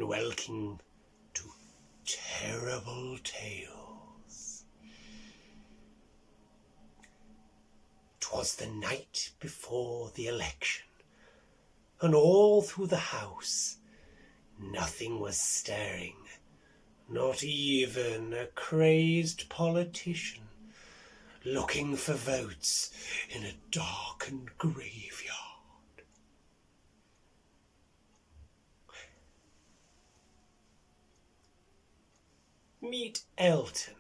and welcome to Terrible Tales. 'Twas the night before the election, and all through the house nothing was stirring, not even a crazed politician looking for votes in a darkened graveyard. Meet Elton.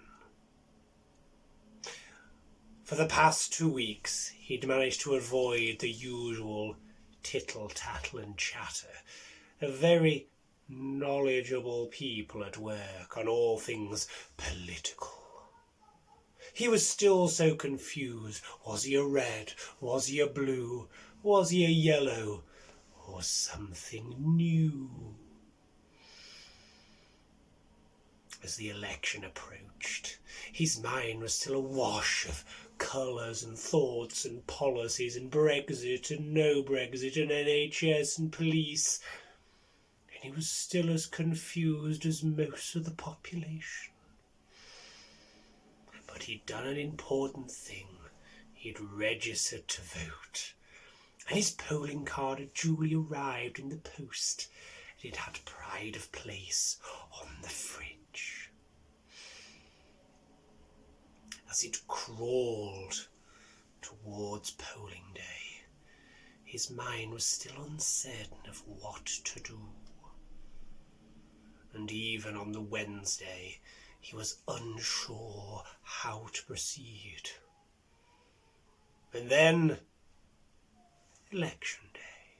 For the past 2 weeks, he'd managed to avoid the usual tittle-tattle and chatter of very knowledgeable people at work on all things political. He was still so confused. Was he a red? Was he a blue? Was he a yellow? Or something new? As the election approached, his mind was still awash of colours and thoughts and policies and Brexit and no Brexit and NHS and police, and he was still as confused as most of the population. But he'd done an important thing. He'd registered to vote, and his polling card had duly arrived in the post, and it had pride of place on the fridge. As it crawled towards polling day, his mind was still uncertain of what to do. And even on the Wednesday, he was unsure how to proceed. And then, election day,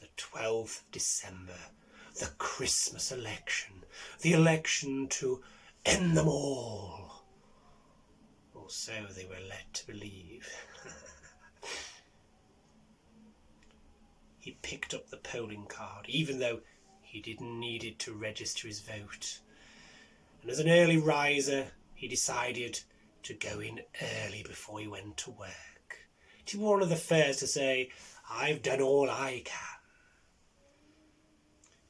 the 12th of December, the Christmas election, the election to end them all. Or so they were led to believe. He picked up the polling card, even though he didn't need it to register his vote. And as an early riser, he decided to go in early before he went to work. To be one of the first to say, "I've done all I can."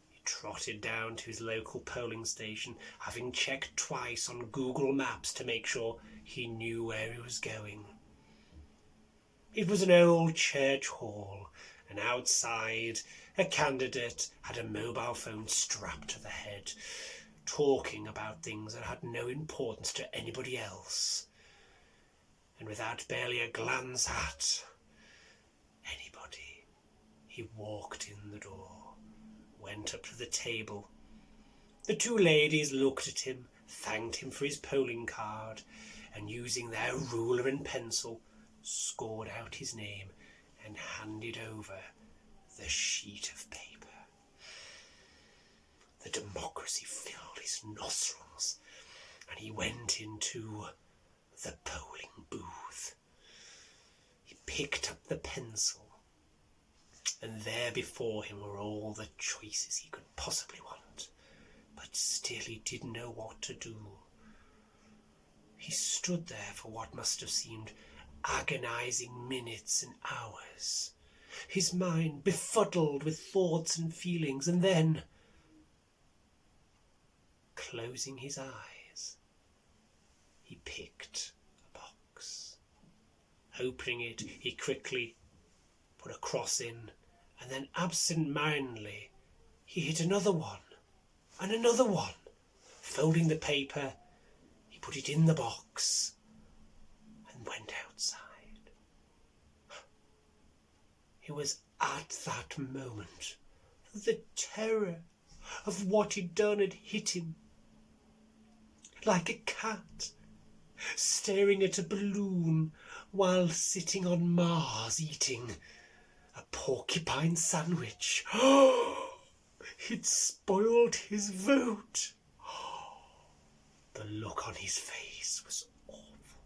He trotted down to his local polling station, having checked twice on Google Maps to make sure he knew where he was going. It was an old church hall, and outside a candidate had a mobile phone strapped to the head, talking about things that had no importance to anybody else, and without barely a glance at anybody, he walked in the door, went up to the table. The two ladies looked at him, thanked him for his polling card, and using their ruler and pencil, scored out his name and handed over the sheet of paper. The democracy filled his nostrils, and he went into the polling booth. He picked up the pencil, and there before him were all the choices he could possibly want, but still he didn't know what to do. He stood there for what must have seemed agonizing minutes and hours, his mind befuddled with thoughts and feelings, and then, closing his eyes, he picked a box. Opening it, he quickly put a cross in, and then absent-mindedly he hit another one, and another one. Folding the paper, he put it in the box and went outside. It was at that moment that the terror of what he'd done had hit him. Like a cat staring at a balloon while sitting on Mars eating a porcupine sandwich. He'd spoiled his vote. The look on his face was awful.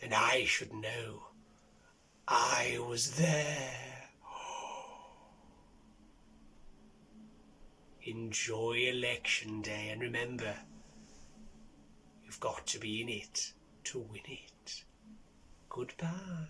And I should know. I was there. Enjoy election day, and remember, you've got to be in it to win it. Goodbye.